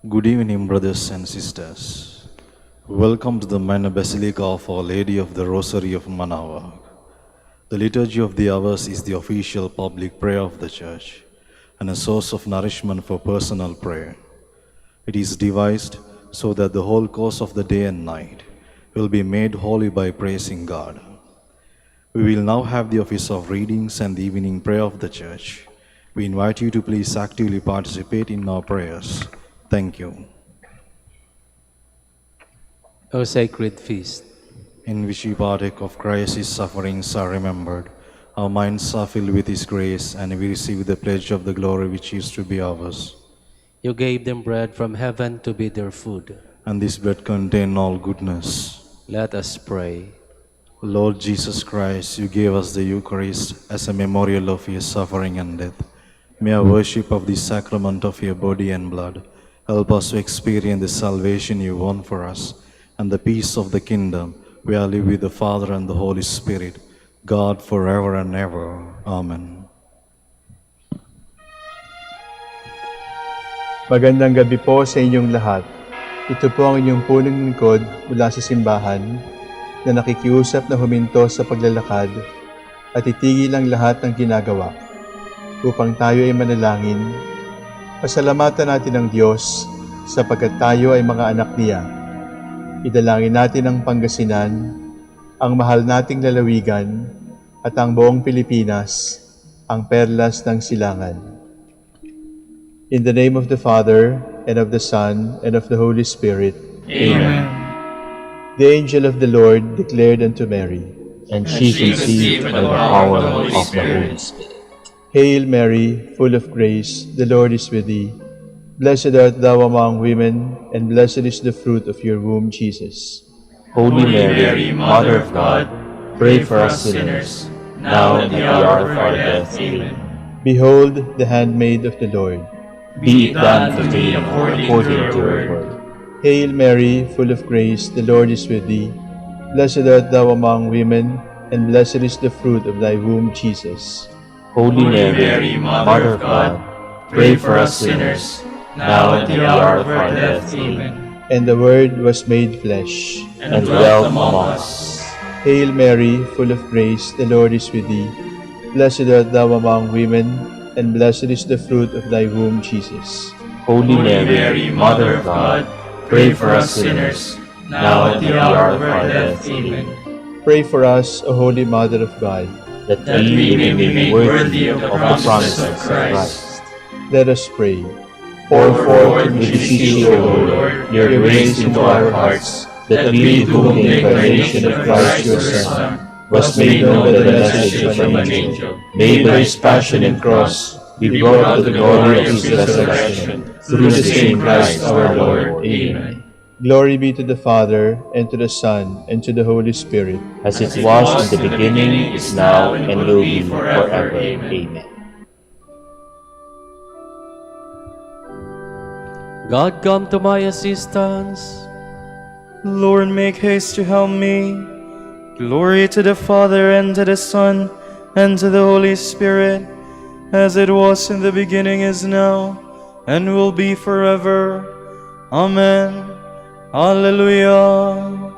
Good evening, brothers and sisters. Welcome to the Minor Basilica of Our Lady of the Rosary of Manaoag. The Liturgy of the Hours is the official public prayer of the Church and a source of nourishment for personal prayer. It is devised so that the whole course of the day and night will be made holy by praising God. We will now have the office of readings and the evening prayer of the Church. We invite you to please actively participate in our prayers. Thank you. O sacred feast, In which we partake of Christ's sufferings are remembered, our minds are filled with His grace, and we receive the pledge of the glory which is to be ours. you gave them bread from heaven to be their food. And this bread contains all goodness. Let us pray. Lord Jesus Christ, you gave us the Eucharist as a memorial of your suffering and death. May our worship of the sacrament of your body and blood help us to experience the salvation you won for us and the peace of the kingdom where I live with the Father and the Holy Spirit, God forever and ever. Amen. Magandang gabi po sa inyong lahat. Ito po ang inyong punong lingkod mula sa simbahan na nakikiusap na huminto sa paglalakad at itigil ang lahat ng ginagawa upang tayo ay manalangin. Pasalamatan natin ang Diyos sapagkat tayo ay mga anak niya. Idalangin natin ang Pangasinan, ang mahal nating lalawigan at ang buong Pilipinas, ang perlas ng silangan. In the name of the Father, and of the Son, and of the Holy Spirit. Amen. The angel of the Lord declared unto Mary, And she conceived by the power of the Holy Spirit. Hail Mary, full of grace, the Lord is with thee. Blessed art thou among women, and blessed is the fruit of your womb, Jesus. Holy Mary, Mother of God, pray for us sinners, now and at the hour of our death. Amen. Behold the handmaid of the Lord. Be it done to me according to your word. Hail Mary, full of grace, the Lord is with thee. Blessed art thou among women, and blessed is the fruit of thy womb, Jesus. Holy Mary, Mother of God, pray for us sinners, now and at the hour of our death. Amen. And the Word was made flesh, And dwelt among us. Hail Mary, full of grace, the Lord is with thee. Blessed art thou among women, and blessed is the fruit of thy womb, Jesus. Holy Mary, Mother of God, pray for us sinners, now and at the hour of our death. Amen. Pray for us, O Holy Mother of God. That we may be made worthy of the promises of Christ. Let us pray. Pour forth, we beseech you, O Lord, your grace into our hearts, that we, to whom the incarnation of Christ your Son was made known by the message of an angel, may by his passion and cross be brought to the glory of his resurrection, through the same Christ our Lord. Amen. Glory be to the Father, and to the Son, and to the Holy Spirit. As it was in the beginning, is now, and will be forever. Amen. God, come to my assistance. Lord, make haste to help me. Glory to the Father, and to the Son, and to the Holy Spirit, as it was in the beginning, is now, and will be forever. Amen. Alleluia.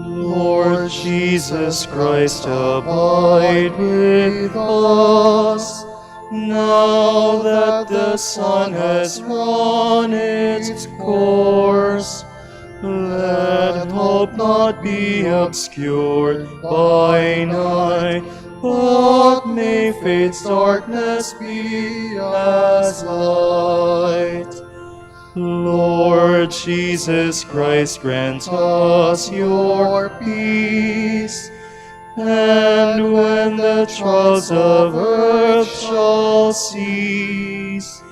Lord Jesus Christ, abide with us. Now that the sun has run its course, let hope not be obscured by night, but may faith's darkness be as light. Lord Jesus Christ, grant us your peace, and when the trials of earth shall cease,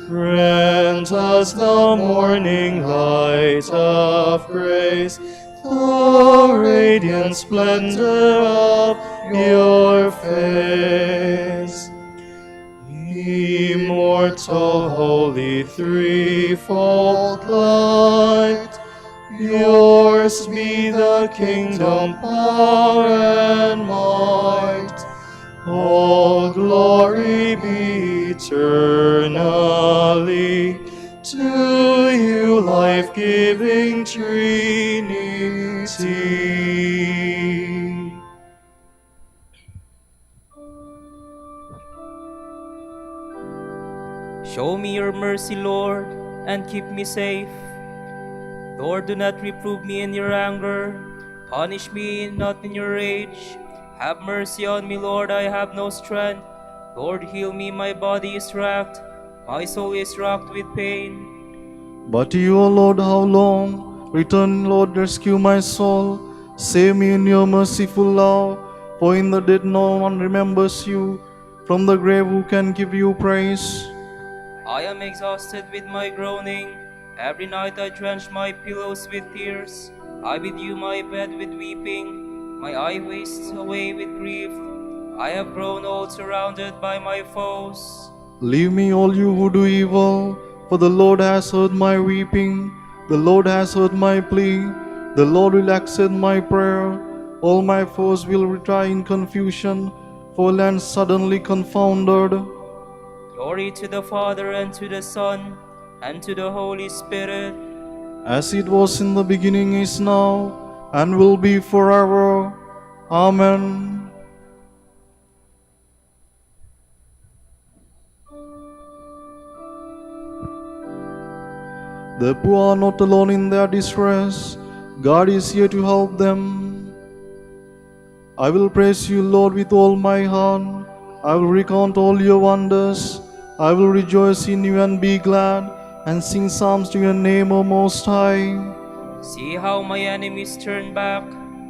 grant us the morning light of grace, the radiant splendor of your face. Immortal, holy, threefold light, Yours be the kingdom, power, and might. All glory be eternally to you, life-giving Trinity. Show me your mercy, Lord, and keep me safe. Lord, do not reprove me in your anger. Punish me not in your rage. Have mercy on me, Lord, I have no strength. Lord, heal me, my body is racked. My soul is racked with pain. But to you, O Lord, how long? Return, Lord, rescue my soul. Save me in your merciful love. For in the dead no one remembers you. From the grave who can give you praise? I am exhausted with my groaning. Every night I drench my pillows with tears. I bedew my bed with weeping. My eye wastes away with grief. I have grown old, surrounded by my foes. Leave me, all you who do evil, for the Lord has heard my weeping. The Lord has heard my plea. The Lord will accept my prayer. All my foes will retire in confusion, for land suddenly confounded. Glory to the Father, and to the Son, and to the Holy Spirit. As it was in the beginning, is now, and will be forever. Amen. The poor are not alone in their distress. God is here to help them. I will praise you, Lord, with all my heart. I will recount all your wonders. I will rejoice in you and be glad, and sing psalms to your name, O Most High. See how my enemies turn back,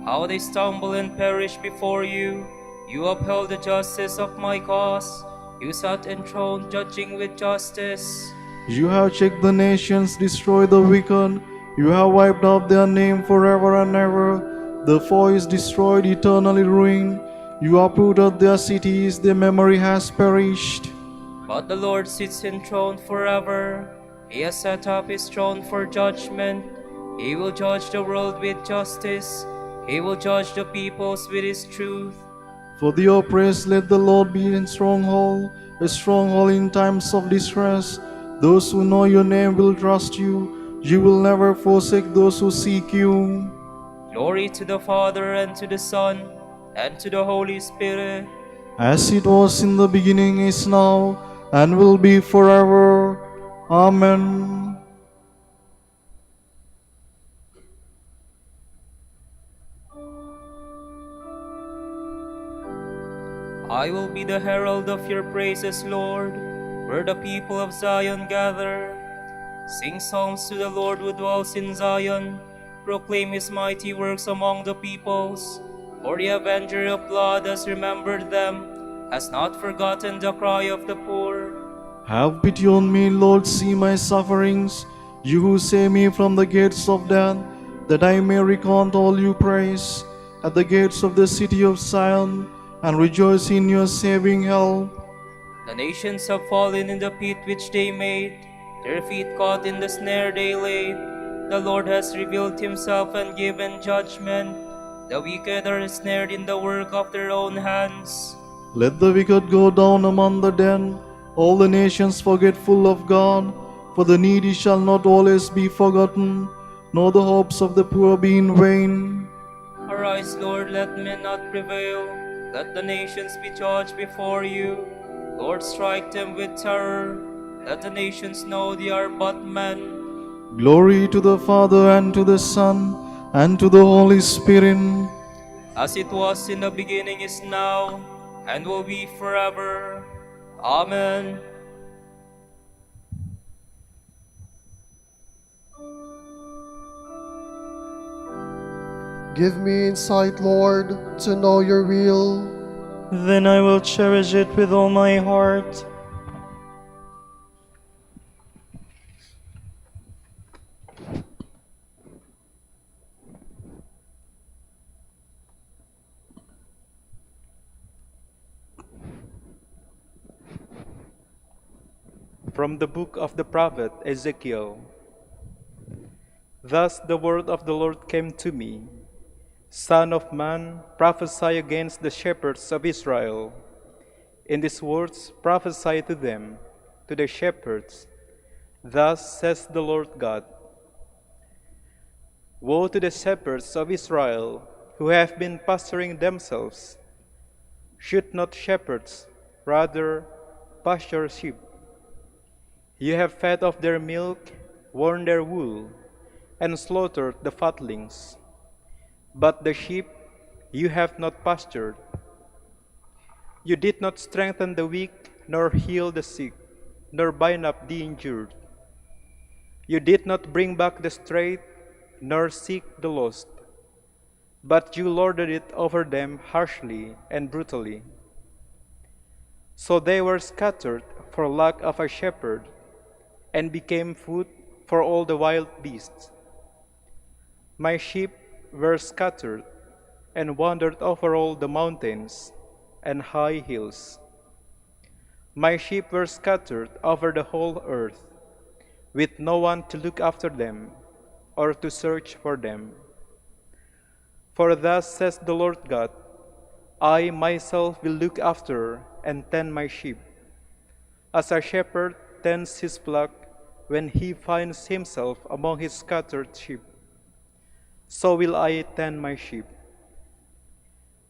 how they stumble and perish before you. You upheld the justice of my cause. You sat enthroned, judging with justice. You have checked the nations, destroyed the wicked. You have wiped out their name forever and ever. The foe is destroyed, eternally ruined. You uprooted their cities, their memory has perished. But the Lord sits enthroned forever. He has set up his throne for judgment. He will judge the world with justice. He will judge the peoples with his truth. For the oppressed, let the Lord be a stronghold in times of distress. Those who know your name will trust you. You will never forsake those who seek you. Glory to the Father, and to the Son, and to the Holy Spirit. As it was in the beginning, is now, and will be forever. Amen. I will be the herald of your praises, Lord, where the people of Zion gather. Sing psalms to the Lord who dwells in Zion. Proclaim his mighty works among the peoples. For the avenger of blood has remembered them, has not forgotten the cry of the poor. Have pity on me, Lord, see my sufferings. You who save me from the gates of death, that I may recount all you praise at the gates of the city of Zion, and rejoice in your saving help. The nations have fallen in the pit which they made, their feet caught in the snare they laid. The Lord has revealed himself and given judgment. The wicked are snared in the work of their own hands. Let the wicked go down among the dead, all the nations forgetful of God, for the needy shall not always be forgotten, nor the hopes of the poor be in vain. Arise, Lord, let men not prevail. Let the nations be judged before you. Lord, strike them with terror. Let the nations know they are but men. Glory to the Father, and to the Son, and to the Holy Spirit. As it was in the beginning, is now, and will be forever. Amen. Give me insight, Lord, to know your will. Then I will cherish it with all my heart. From the book of the prophet Ezekiel. Thus the word of the Lord came to me. Son of man, prophesy against the shepherds of Israel. In these words prophesy to them, to the shepherds. Thus says the Lord God. Woe to the shepherds of Israel, who have been pasturing themselves. Should not shepherds rather pasture sheep? You have fed off their milk, worn their wool, and slaughtered the fatlings. But the sheep you have not pastured. You did not strengthen the weak, nor heal the sick, nor bind up the injured. You did not bring back the strayed, nor seek the lost. But you lorded it over them harshly and brutally. So they were scattered for lack of a shepherd, and became food for all the wild beasts. My sheep were scattered, and wandered over all the mountains and high hills. My sheep were scattered over the whole earth, with no one to look after them, or to search for them. For thus says the Lord God, I myself will look after and tend my sheep, as a shepherd tends his flock when he finds himself among his scattered sheep. So will I tend my sheep.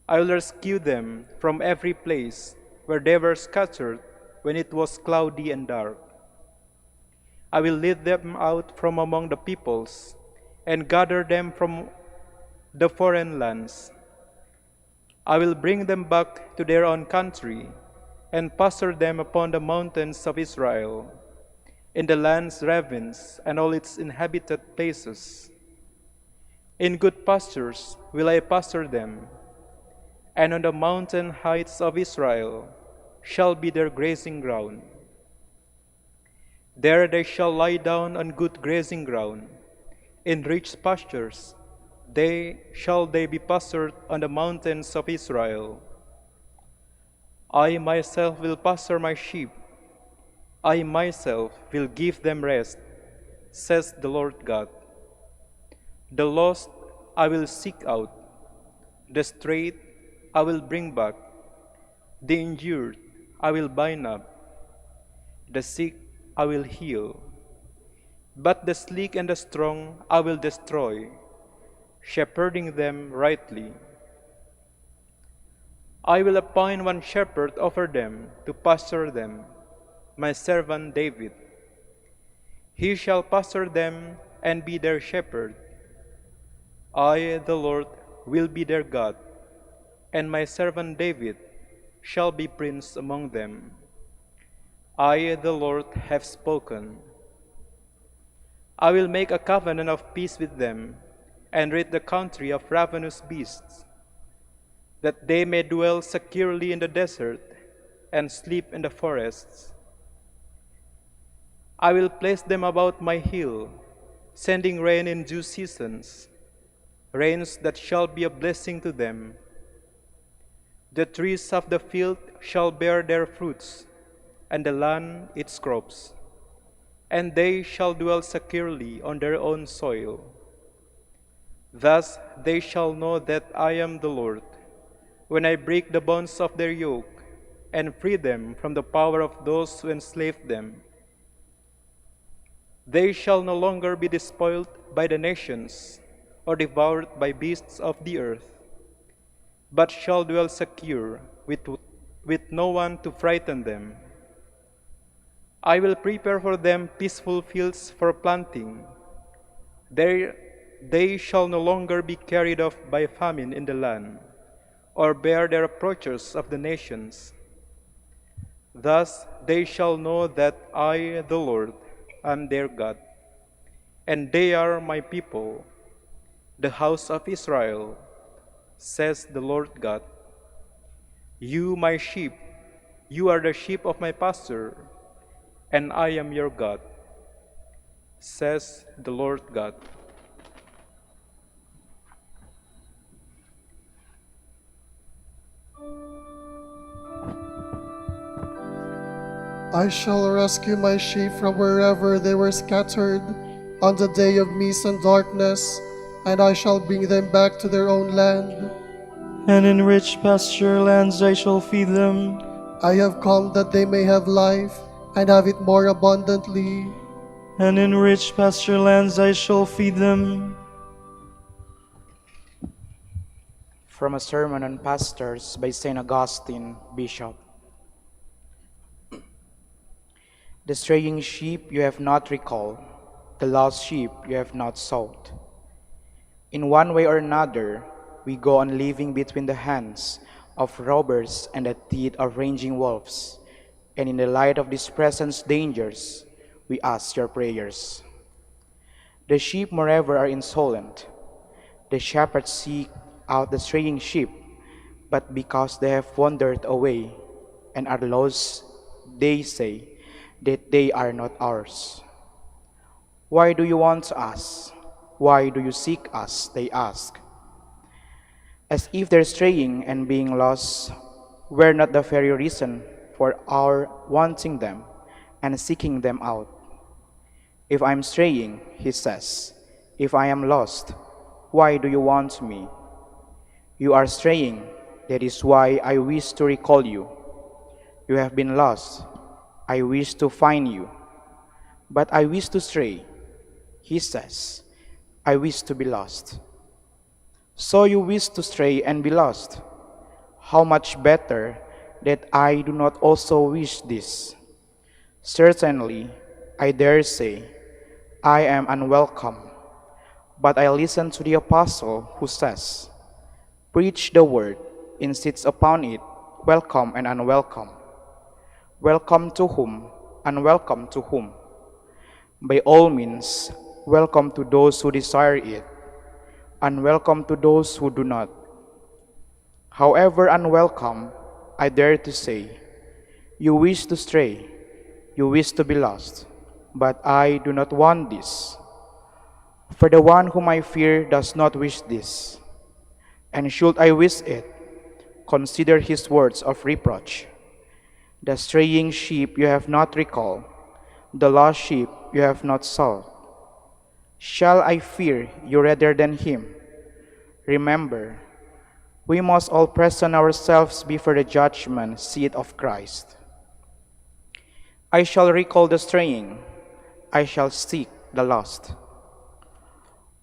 I will rescue them from every place where they were scattered when it was cloudy and dark. I will lead them out from among the peoples and gather them from the foreign lands. I will bring them back to their own country and pasture them upon the mountains of Israel, in the land's ravines and all its inhabited places. In good pastures will I pasture them, and on the mountain heights of Israel shall be their grazing ground. There they shall lie down on good grazing ground. In rich pastures they be pastured on the mountains of Israel. I myself will pasture my sheep. I myself will give them rest, says the Lord God. The lost I will seek out, the strayed I will bring back, the injured I will bind up, the sick I will heal. But the sleek and the strong I will destroy, shepherding them rightly. I will appoint one shepherd over them to pasture them, my servant David. He shall pasture them and be their shepherd. I, the Lord, will be their God, and my servant David shall be prince among them. I, the Lord, have spoken. I will make a covenant of peace with them, and rid the country of ravenous beasts, that they may dwell securely in the desert and sleep in the forests. I will place them about my hill, sending rain in due seasons, rains that shall be a blessing to them. The trees of the field shall bear their fruits, and the land its crops, and they shall dwell securely on their own soil. Thus they shall know that I am the Lord, when I break the bonds of their yoke, and free them from the power of those who enslaved them. They shall no longer be despoiled by the nations, or devoured by beasts of the earth, but shall dwell secure, with no one to frighten them. I will prepare for them peaceful fields for planting. There they shall no longer be carried off by famine in the land, or bear the reproaches of the nations. Thus they shall know that I, the Lord, am their God, and they are my people, the house of Israel, says the Lord God. You, my sheep, you are the sheep of my pasture, and I am your God, says the Lord God. I shall rescue my sheep from wherever they were scattered. on the day of mist and darkness, and I shall bring them back to their own land. And in rich pasture lands I shall feed them. I have come that they may have life, and have it more abundantly. And in rich pasture lands I shall feed them. From a sermon on pastors by St. Augustine, Bishop. The straying sheep you have not recalled, the lost sheep you have not sought. In one way or another, we go on living between the hands of robbers and the teeth of raging wolves, and in the light of these present dangers, we ask your prayers. The sheep, moreover, are insolent. The shepherds seek out the straying sheep, but because they have wandered away and are lost, they say that they are not ours. Why do you want us? Why do you seek us? They ask. As if their straying and being lost were not the very reason for our wanting them and seeking them out. If I am straying, he says, if I am lost, why do you want me? You are straying, that is why I wish to recall you. You have been lost, I wish to find you. But I wish to stray, he says, I wish to be lost. So you wish to stray and be lost. How much better that I do not also wish this. Certainly, I dare say, I am unwelcome. But I listen to the apostle who says, preach the word, insists upon it, welcome and unwelcome. Welcome to whom, unwelcome to whom? By all means, welcome to those who desire it, unwelcome to those who do not. However unwelcome, I dare to say, you wish to stray, you wish to be lost, but I do not want this. For the one whom I fear does not wish this. And should I wish it, consider his words of reproach. The straying sheep you have not recalled, the lost sheep you have not sought. Shall I fear you rather than him? Remember, we must all present ourselves before the judgment seat of Christ. I shall recall the straying, I shall seek the lost.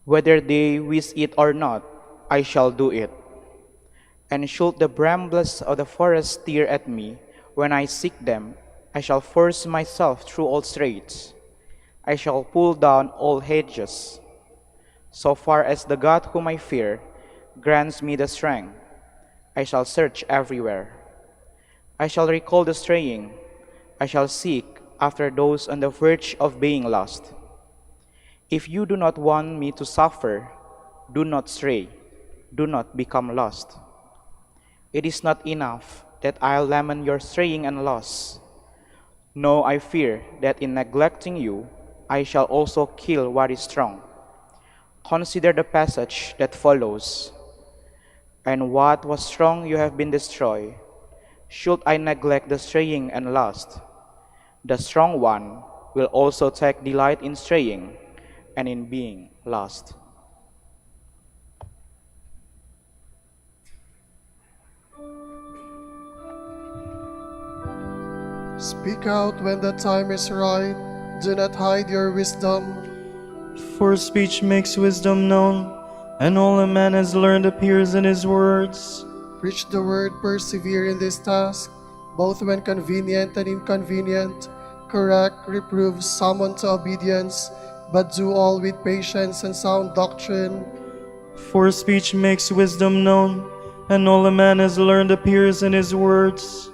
Whether they wish it or not, I shall do it. And should the brambles of the forest stare at me when I seek them, I shall force myself through all straits. I shall pull down all hedges. So far as the God whom I fear grants me the strength, I shall search everywhere. I shall recall the straying. I shall seek after those on the verge of being lost. If you do not want me to suffer, do not stray, do not become lost. It is not enough that I'll lament your straying and loss. No, I fear that in neglecting you, I shall also kill what is strong. Consider the passage that follows. And what was strong you have been destroyed. Should I neglect the straying and lost, the strong one will also take delight in straying and in being lost. Speak out when the time is right. Do not hide your wisdom. For speech makes wisdom known, and all a man has learned appears in his words. Preach the word, persevere in this task, both when convenient and inconvenient. Correct, reprove, summon to obedience, but do all with patience and sound doctrine. For speech makes wisdom known, and all a man has learned appears in his words.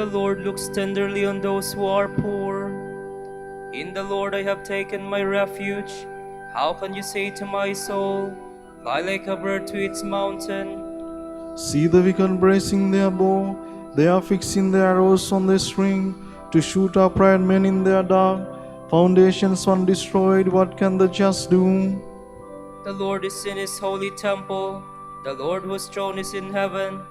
The Lord looks tenderly on those who are poor. In the Lord I have taken my refuge. How can you say to my soul, fly like a bird to its mountain? See the wicked bracing their bow, they are fixing their arrows on the string, to shoot upright men in their dark. Foundations undestroyed, what can the just do? The Lord is in his holy temple. The Lord whose throne is in heaven.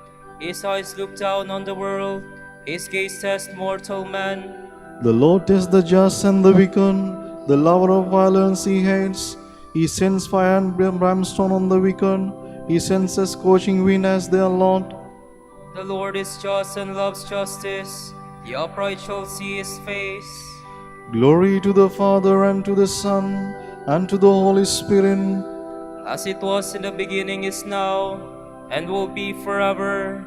His eyes look down on the world. His gaze tests mortal man. The Lord tests the just and the wicked, the lover of violence he hates. He sends fire and brimstone on the wicked, he sends a scorching wind as their lot. The Lord is just and loves justice. The upright shall see his face. Glory to the Father and to the Son and to the Holy Spirit. As it was in the beginning, is now, and will be forever.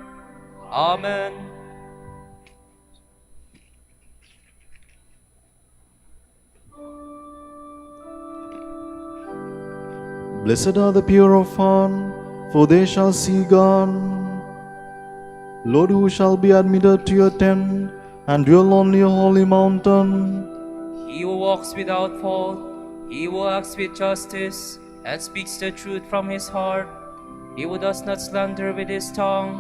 Amen. Blessed are the pure of heart, for they shall see God. Lord, who shall be admitted to your tent and dwell on your holy mountain? He who walks without fault, he who acts with justice, and speaks the truth from his heart, he who does not slander with his tongue.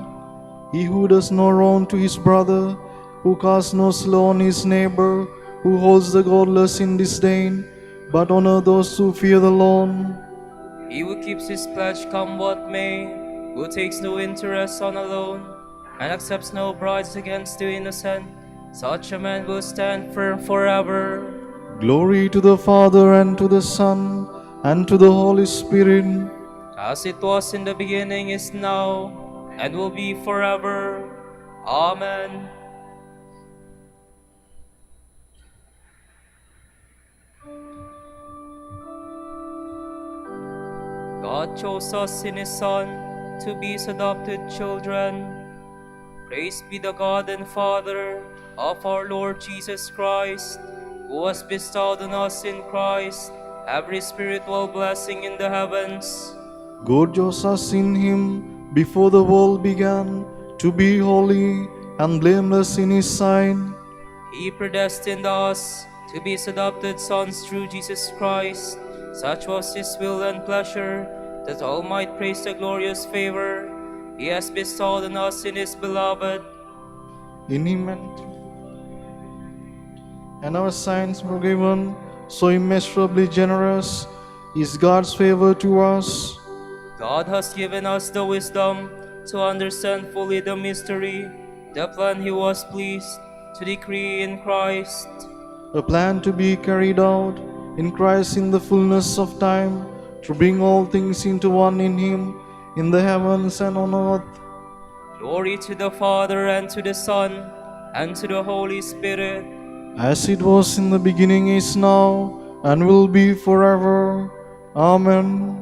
He who does no wrong to his brother, who casts no slur on his neighbor, who holds the godless in disdain, but honor those who fear the Lord. He who keeps his pledge come what may, who takes no interest on a loan, and accepts no bribes against the innocent, such a man will stand firm forever. Glory to the Father and to the Son and to the Holy Spirit. As it was in the beginning, is now, and will be forever. Amen. God chose us in his Son to be his adopted children. Praise be the God and Father of our Lord Jesus Christ, who has bestowed on us in Christ every spiritual blessing in the heavens. God chose us in him before the world began to be holy and blameless in his sight. He predestined us to be his adopted sons through Jesus Christ. Such was his will and pleasure, that all might praise the glorious favor he has bestowed on us in his beloved. In him and our sins forgiven, so immeasurably generous is God's favor to us. God has given us the wisdom to understand fully the mystery, the plan he was pleased to decree in Christ. A plan to be carried out in Christ in the fullness of time, to bring all things into one in him, in the heavens and on earth. Glory to the Father and to the Son and to the Holy Spirit. As it was in the beginning, is now, and will be forever. Amen.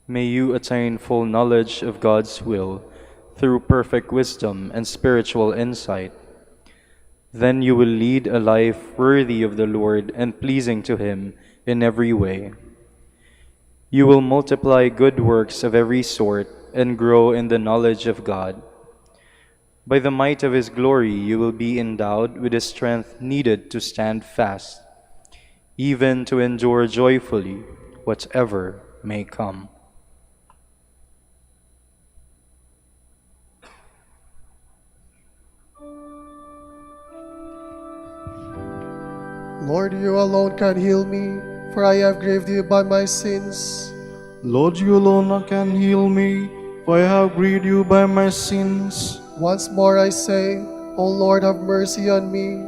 May you attain full knowledge of God's will through perfect wisdom and spiritual insight. Then you will lead a life worthy of the Lord and pleasing to him in every way. You will multiply good works of every sort and grow in the knowledge of God. By the might of his glory, you will be endowed with the strength needed to stand fast, even to endure joyfully whatever may come. Lord, you alone can heal me, for I have grieved you by my sins. Lord, you alone can heal me, for I have grieved you by my sins. Once more I say, O Lord, have mercy on me.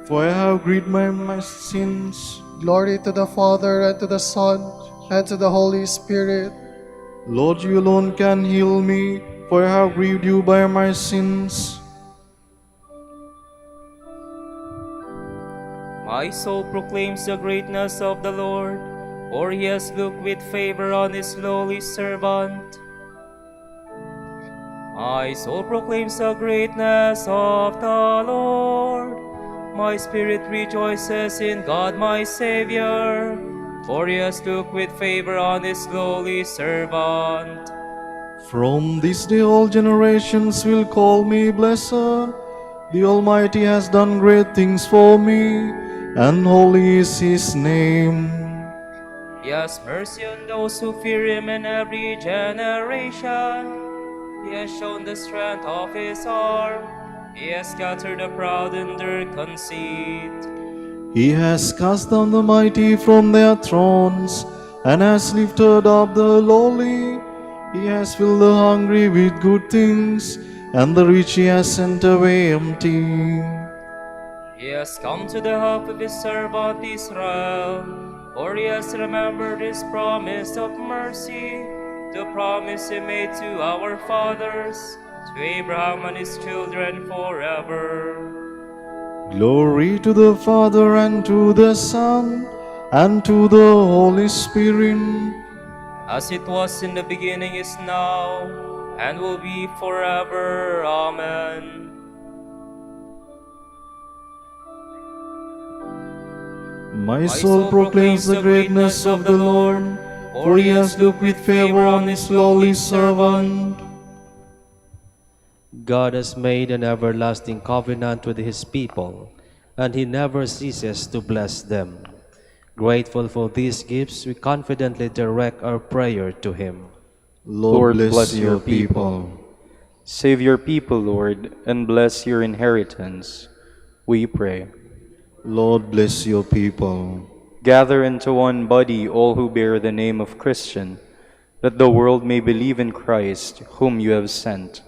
For I have grieved by my sins. Glory to the Father, and to the Son, and to the Holy Spirit. Lord, you alone can heal me, for I have grieved you by my sins. My soul proclaims the greatness of the Lord, for he has looked with favor on his lowly servant. My soul proclaims the greatness of the Lord. My spirit rejoices in God my Savior, for he has looked with favor on his lowly servant. From this day all generations will call me blessed. The Almighty has done great things for me, and holy is his name. He has mercy on those who fear him in every generation. He has shown the strength of his arm. He has scattered the proud in their conceit. He has cast down the mighty from their thrones, and has lifted up the lowly. He has filled the hungry with good things, and the rich he has sent away empty. He has come to the help of his servant Israel, for he has remembered his promise of mercy, the promise he made to our fathers, to Abraham and his children forever. Glory to the Father, and to the Son, and to the Holy Spirit, As it was in the beginning, is now, and will be forever. Amen. My soul proclaims the greatness of the Lord, for he has looked with favor on his lowly servant. God has made an everlasting covenant with his people, and he never ceases to bless them. Grateful for these gifts, we confidently direct our prayer to him. Lord, bless your people. Save your people, Lord, and bless your inheritance. We pray. Lord, bless your people. Gather into one body all who bear the name of Christian, that the world may believe in Christ, whom you have sent.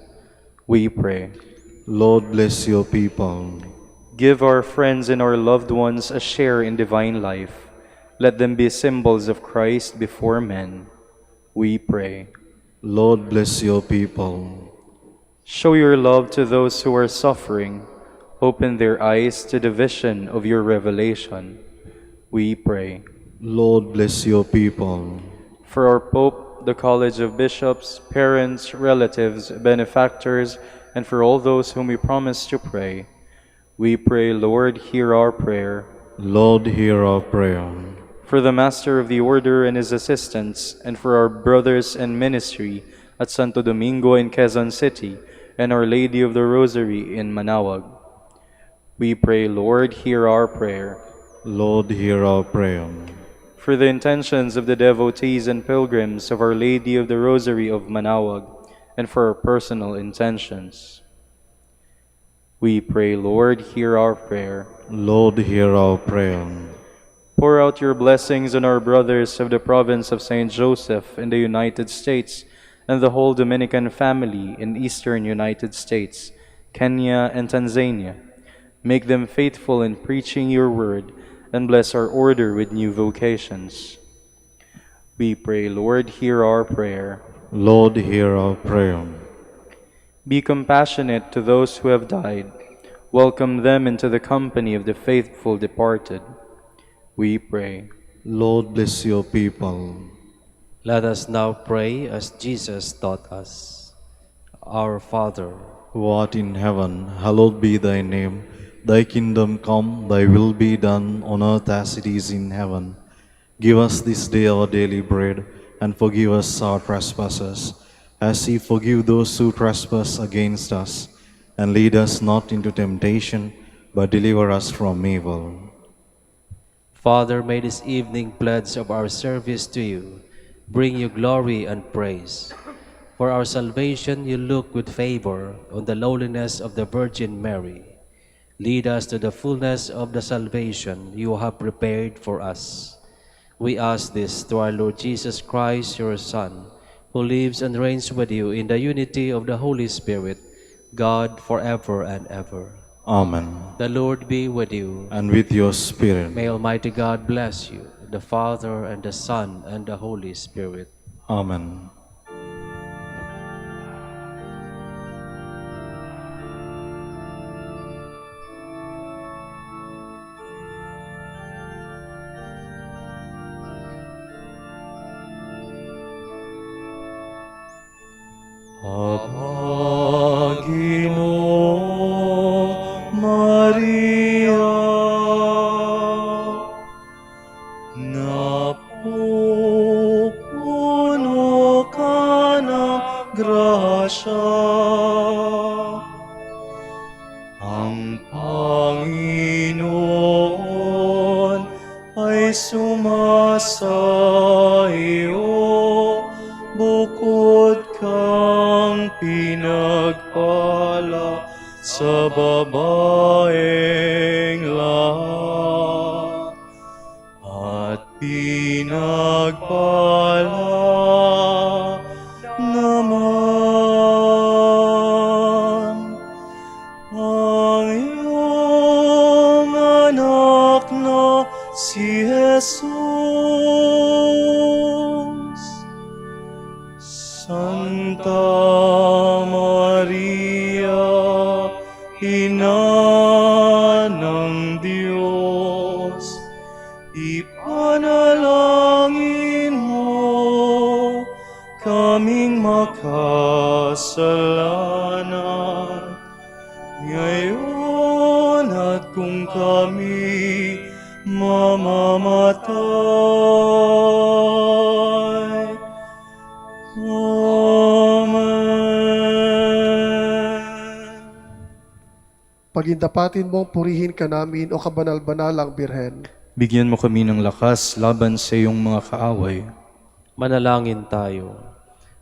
We pray. Lord, bless your people. Give our friends and our loved ones a share in divine life. Let them be symbols of Christ before men. We pray. Lord, bless your people. Show your love to those who are suffering. Open their eyes to the vision of your revelation. We pray. Lord, bless your people. For our Pope, the College of Bishops, parents, relatives, benefactors, and for all those whom we promise to pray, we pray, Lord, hear our prayer. Lord, hear our prayer. For the Master of the Order and his assistants, and for our brothers in ministry at Santo Domingo in Quezon City, and Our Lady of the Rosary in Manaoag, we pray, Lord, hear our prayer. Lord, hear our prayer. For the intentions of the devotees and pilgrims of Our Lady of the Rosary of Manaoag, and for our personal intentions, we pray, Lord, hear our prayer. Lord, hear our prayer. Pour out your blessings on our brothers of the province of St. Joseph in the United States, and the whole Dominican family in eastern United States, Kenya, and Tanzania. Make them faithful in preaching your word, and bless our order with new vocations. We pray, Lord, hear our prayer. Lord, hear our prayer. Be compassionate to those who have died. Welcome them into the company of the faithful departed. We pray. Lord, bless your people. Let us now pray as Jesus taught us. Our Father, who art in heaven, hallowed be thy name. Thy kingdom come, thy will be done on earth as it is in heaven. Give us this day our daily bread, and forgive us our trespasses, as we forgive those who trespass against us. And lead us not into temptation, but deliver us from evil. Father, may this evening pledge of our service to you bring you glory and praise. For our salvation you look with favor on the lowliness of the Virgin Mary. Lead us to the fullness of the salvation you have prepared for us. We ask this through our Lord Jesus Christ, your Son, who lives and reigns with you in the unity of the Holy Spirit, God forever and ever. Amen. The Lord be with you. And with your spirit. May Almighty God bless you, the Father, and the Son, and the Holy Spirit. Amen. Panginoong Maria, siya. Ang Panginoon ay sumasa iyo, bukod kang pinagpala sa babaeng lahat, at pinagpala naman ang iyong anak na si Jesus. Santa Maria, Ina ng Diyos, ipanalangin mo kaming makasalanan, ngayon at kung kami mamamatay. Amen. Pagindapatin mong purihin ka namin, o kabanal-banalang Birhen. Bigyan mo kami ng lakas laban sa iyong mga kaaway. Manalangin tayo.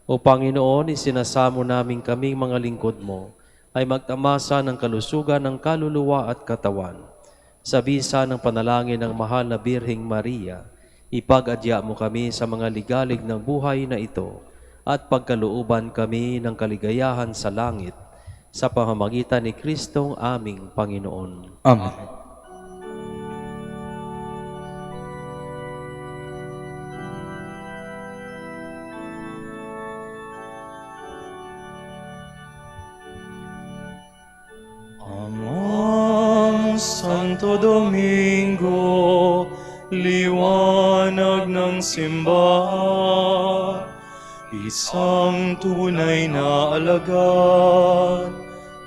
O Panginoon, isinasamo namin kaming mga lingkod mo ay magtamasa ng kalusugan ng kaluluwa at katawan. Sa bisa ng panalangin ng mahal na Birheng Maria, ipag-adya mo kami sa mga ligalig ng buhay na ito at pagkalooban kami ng kaligayahan sa langit sa pamamagitan ni Kristong aming Panginoon. Amen. Amang Santo Domingo, liwanag ng simbahan, isang tunay na alagad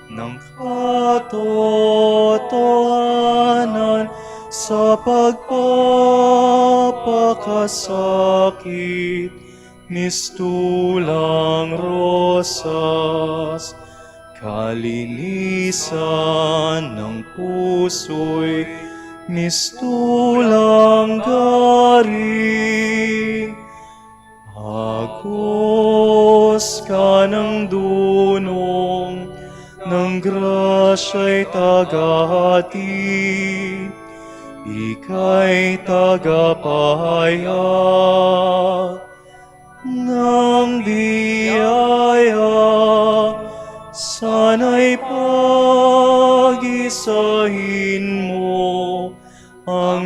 ng katotohanan sa pagpapakasakit, mistulang rosas, kalinisan ng puso'y mistulang garing. Agos ka ng dunong ng grasya'y tagahatid, ika'y tagapahayag ng biyaya. Sana'y pag-isahin mo ang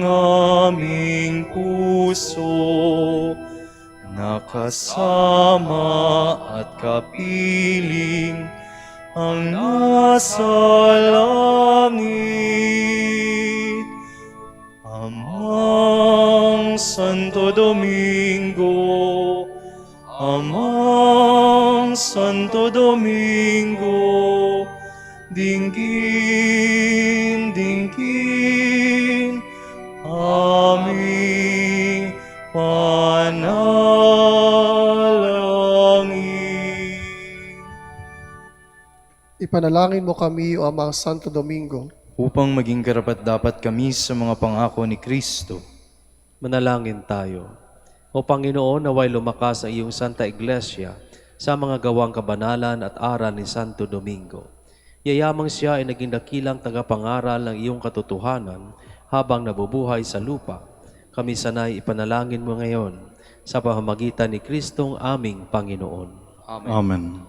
aming puso, nakasama at kapiling ang nasa langit. Amang Santo Domingo, Amang Santo Domingo, dinggin, dinggin aming panalangin. Ipanalangin mo kami, o Amang Santo Domingo, Upang maging karapat-dapat kami sa mga pangako ni Kristo. Manalangin tayo. O Panginoon, naway lumakas ang iyong Santa Iglesia sa mga gawang kabanalan at aral ni Santo Domingo. Yayamang siya ay naging dakilang tagapangaral ng iyong katotohanan habang nabubuhay sa lupa. Kami sana'y ipanalangin mo ngayon sa pamamagitan ni Kristong aming Panginoon. Amen. Amen.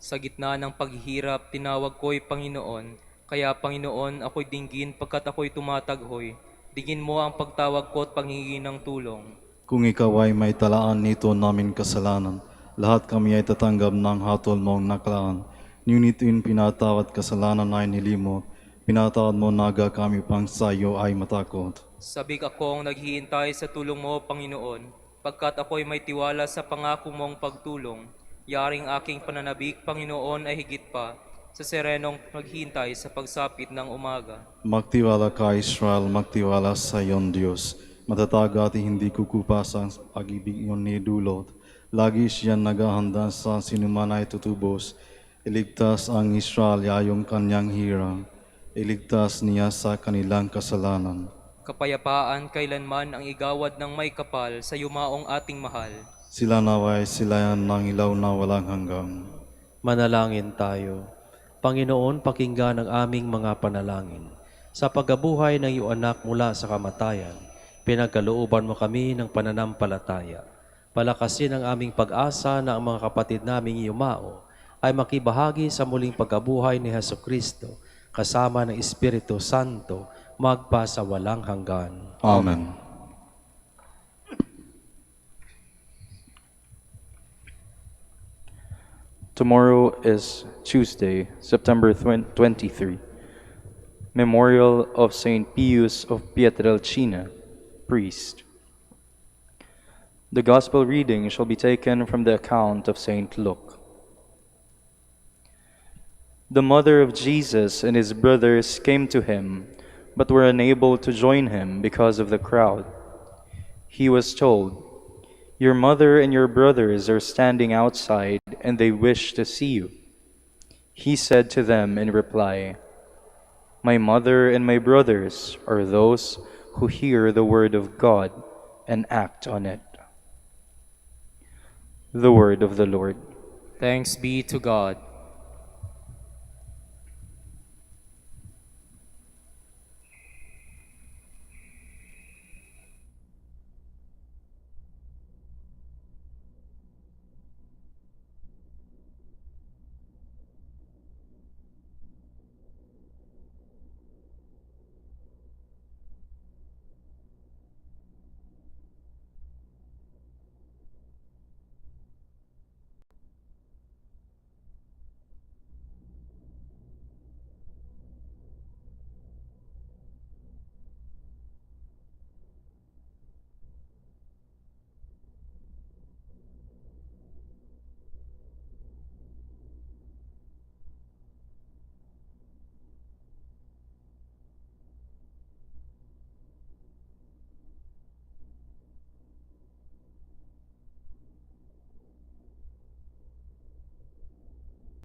Sa gitna ng paghihirap, tinawag ko'y Panginoon. Kaya Panginoon, ako'y dinggin pagkat ako'y tumataghoy. Digin mo ang pagtawag ko at panghingi ng tulong. Kung ikaw ay may talaan nito namin kasalanan, lahat kami ay tatanggap ng hatol mong naklaan. Ngunit in pinatawad kasalanan ay nilimot, pinatawad mo naga kami pang sa iyo ay matakot. Sabik akong naghihintay sa tulong mo, Panginoon, pagkat ako'y may tiwala sa pangako mong pagtulong. Yaring aking pananabik, Panginoon, ay higit pa sa serenong maghintay sa pagsapit ng umaga. Magtiwala ka, Israel, magtiwala sa iyon, Diyos. Matatag at hindi kukupas ang pag-ibig iyon ni dulot. Lagi siyang naghahanda sa sinuman ay tutubos. Iligtas ang Israel yayong kanyang hirang. Iligtas niya sa kanilang kasalanan. Kapayapaan kailanman ang igawad ng may kapal sa yumaong ating mahal. Sila naway silayan ng ilaw na walang hanggang. Manalangin tayo. Panginoon, pakinggan ang aming mga panalangin. Sa pagkabuhay ng iyong anak mula sa kamatayan, pinagkalooban mo kami ng pananampalataya. Palakasin ang aming pag-asa na ang mga kapatid naming yumao ay makibahagi sa muling pagkabuhay ni Hesukristo kasama ng Espiritu Santo magpa sa walang hanggan. Amen. Tomorrow is Tuesday, September 23, Memorial of Saint Pius of Pietrelcina, priest. The Gospel reading shall be taken from the account of Saint Luke. The mother of Jesus and his brothers came to him, but were unable to join him because of the crowd. He was told, "Your mother and your brothers are standing outside, and they wish to see you." He said to them in reply, "My mother and my brothers are those who hear the word of God and act on it." The word of the Lord. Thanks be to God.